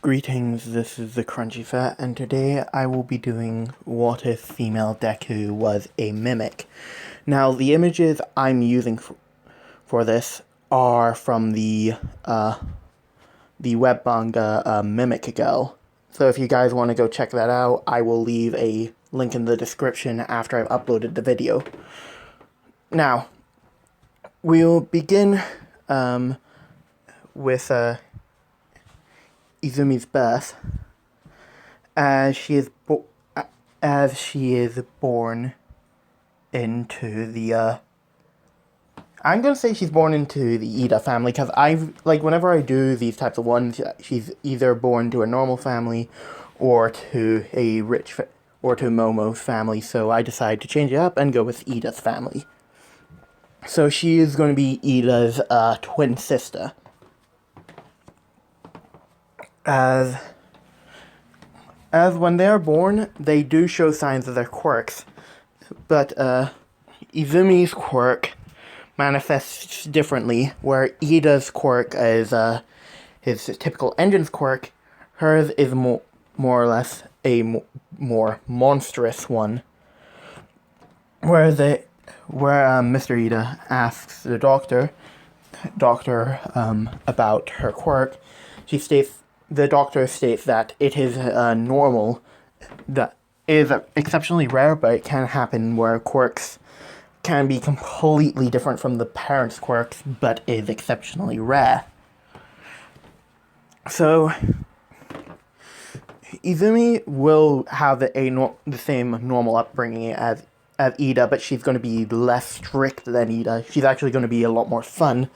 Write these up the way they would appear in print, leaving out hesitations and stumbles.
Greetings, this is the Crunchy Fat, and today I will be doing what if female Deku was a mimic. Now, the images I'm using for this are from the web manga Mimic Girl. So if you guys want to go check that out, I will leave a link in the description after I've uploaded the video. Now, we'll begin with Izumi's birth, as she is born into the I'm gonna say she's born into the Ida family, because whenever I do these types of ones, she's either born to a normal family or to a or to Momo's family, so I decided to change it up and go with Ida's family. So she is going to be Ida's twin sister. As when they are born, they do show signs of their quirks, but Izumi's quirk manifests differently, where Ida's quirk is his typical engine's quirk. Hers is more or less a more monstrous one, where Mr. Ida asks the doctor about her quirk. The doctor states that it is normal, that is exceptionally rare, but it can happen, where quirks can be completely different from the parents' quirks, but is exceptionally rare. So, Izumi will have the same normal upbringing as Ida, but she's going to be less strict than Ida. She's actually going to be a lot more fun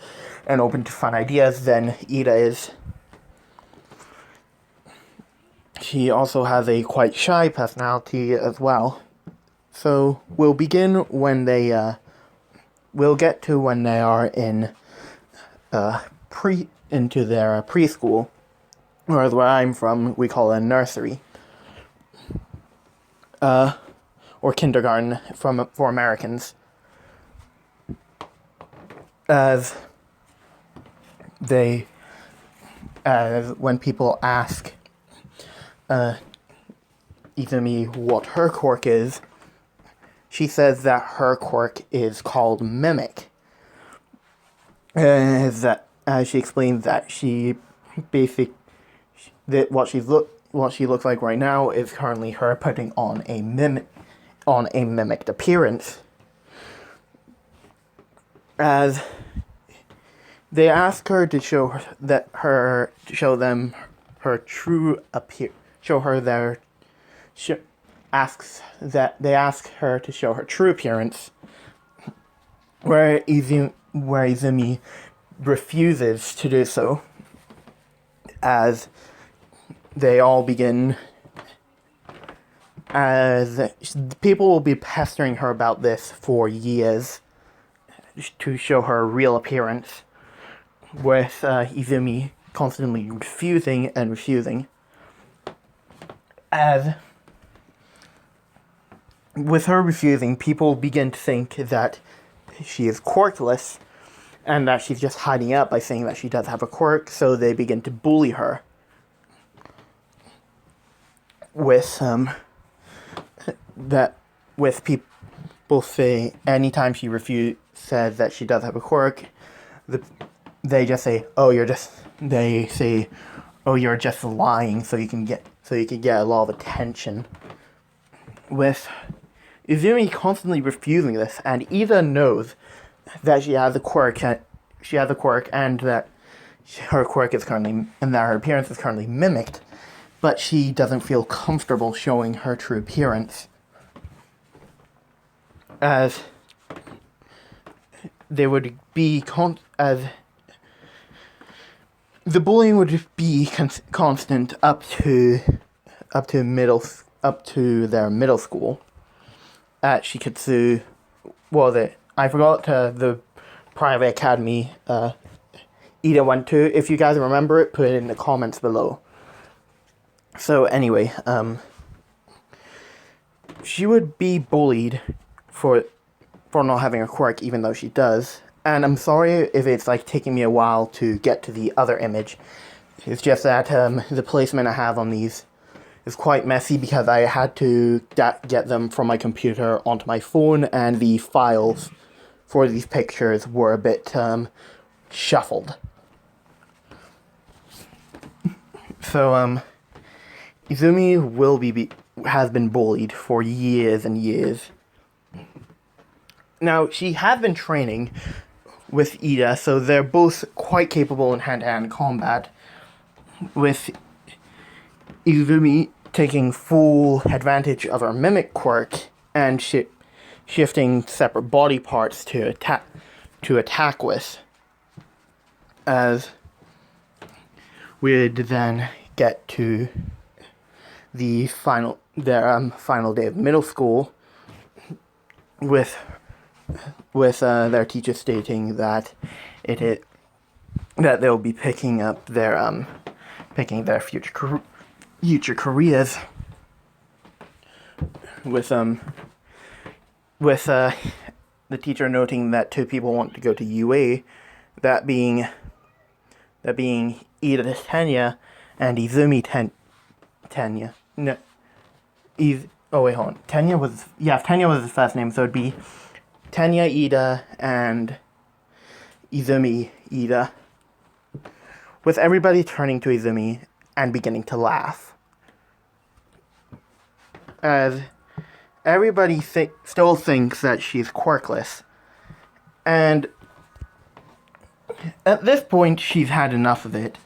and open to fun ideas than Ida is. She also has a quite shy personality as well. So we'll begin when we'll get to when they are in into their preschool, whereas where I'm from we call it a nursery, or kindergarten for Americans. As when people ask Izumi what her quirk is, she says that her quirk is called Mimic. As she explains that what she looks like right now is currently her putting on a mimicked appearance. As they ask her to show them her true appearance. They ask her to show her true appearance, where Izumi refuses to do so, as they all begin, as people will be pestering her about this for years, to show her real appearance, with Izumi constantly refusing and refusing. As with her refusing, people begin to think that she is quirkless, and that she's just hiding out by saying that she does have a quirk, so they begin to bully her. With people say anytime she says that she does have a quirk, they just say, "Oh, you're just." They say, "Oh, you're just lying, so you can get a lot of attention." With Izumi constantly refusing this, and Ida knows that she has a quirk, and that her quirk is currently, and that her appearance is currently mimicked, but she doesn't feel comfortable showing her true appearance, as they would be the bullying would be constant up to their middle school at Shikatsu. I forgot the private academy Ida went to. If you guys remember it, put it in the comments below. So anyway, she would be bullied for not having a quirk, even though she does. And I'm sorry if it's taking me a while to get to the other image, It's just that the placement I have on these is quite messy because I had to get them from my computer onto my phone, and the files for these pictures were a bit shuffled. So Izumi has been bullied for years and years. Now, she has been training with Ida, so they're both quite capable in hand-to-hand combat, with Izumi taking full advantage of her mimic quirk and shifting separate body parts to attack with. As we'd then get to the final day of middle school, with their teacher stating that that they'll be picking up their future careers, with the teacher noting that two people want to go to UA, that being Ida Tenya and Izumi Tenya. No, oh wait, hold on. Tenya was his first name, so it'd be Tenya Ida and Izumi Ida. With everybody turning to Izumi and beginning to laugh, as everybody still thinks that she's quirkless, and at this point she's had enough of it,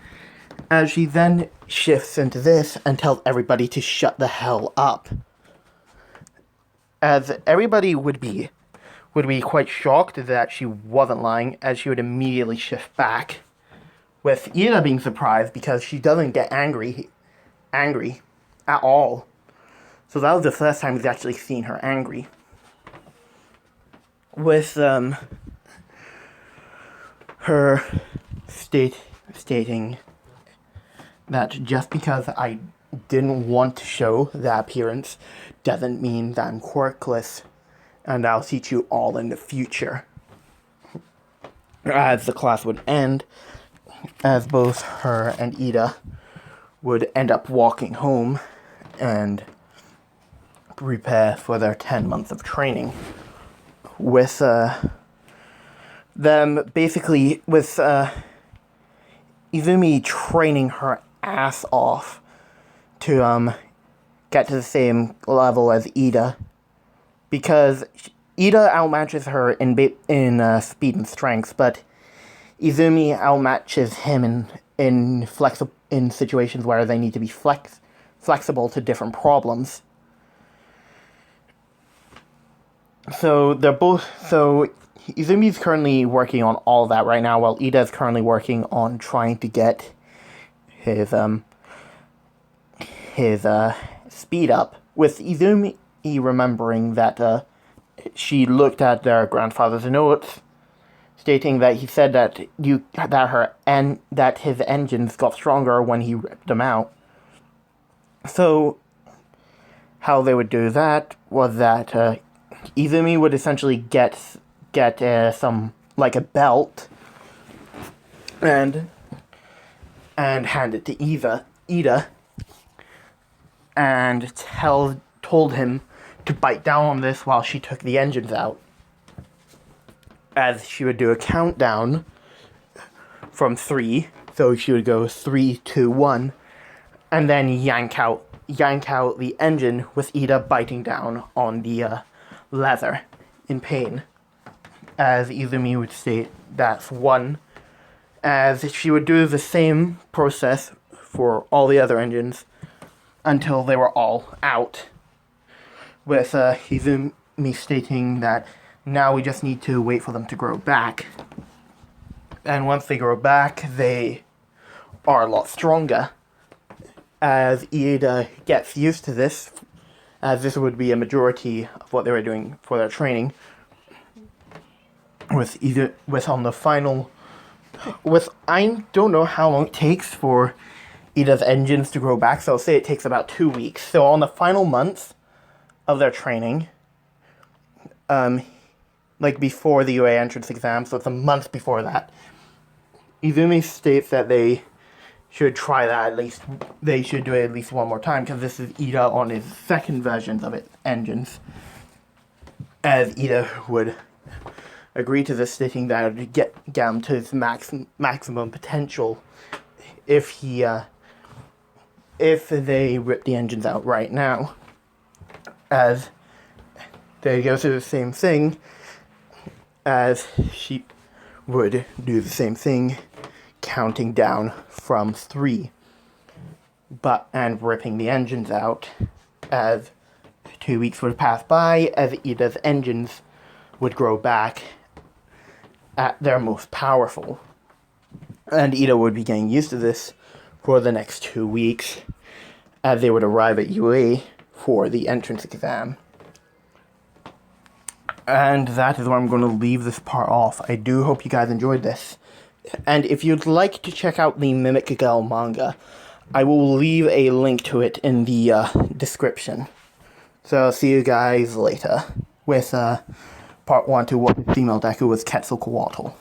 as she then shifts into this and tells everybody to shut the hell up. As everybody would be quite shocked that she wasn't lying, as she would immediately shift back, with Ida being surprised because she doesn't get angry at all. So that was the first time we've actually seen her angry. With her stating that just because I didn't want to show that appearance doesn't mean that I'm quirkless, and I'll teach you all in the future. As the class would end, as both her and Ida would end up walking home and prepare for their 10 months of training, with them basically, with Izumi training her ass off to get to the same level as Ida, because Ida outmatches her in speed and strength, but Izumi outmatches him in situations where they need to be flexible to different problems. So Izumi's currently working on all that right now, while Ida's currently working on trying to get his speed up, with Izumi remembering that she looked at their grandfather's notes, stating that he said that his engines got stronger when he ripped them out. So how they would do that was that Izumi would essentially get some, like, a belt, and hand it to Ida, and told him to bite down on this while she took the engines out, as she would do a countdown from 3, so she would go 3, 2, 1, and then yank out the engine with Ida biting down on the leather in pain. As Izumi would state, that's 1, as she would do the same process for all the other engines until they were all out, with Izumi stating that now we just need to wait for them to grow back. And once they grow back, they are a lot stronger, as Ida gets used to this, as this would be a majority of what they were doing for their training. I don't know how long it takes for Ida's engines to grow back, so I'll say it takes about 2 weeks. So on the final months of their training, like before the UA entrance exam, so it's a month before that, Izumi states that they should try that at least. They should do it at least one more time, because this is Ida on his second versions of its engines. As Ida would agree to this, stating that it would get down to his maximum potential if they rip the engines out right now. As they go through the same thing, as she would do the same thing, counting down from 3, and ripping the engines out. As 2 weeks would pass by, as Ida's engines would grow back at their most powerful. And Ida would be getting used to this for the next 2 weeks, as they would arrive at UA for the entrance exam. And that is where I'm going to leave this part off. I do hope you guys enjoyed this. And if you'd like to check out the Mimic Girl manga, I will leave a link to it in the description. So I'll see you guys later with part 1 to what female deku was Quetzalcoatl.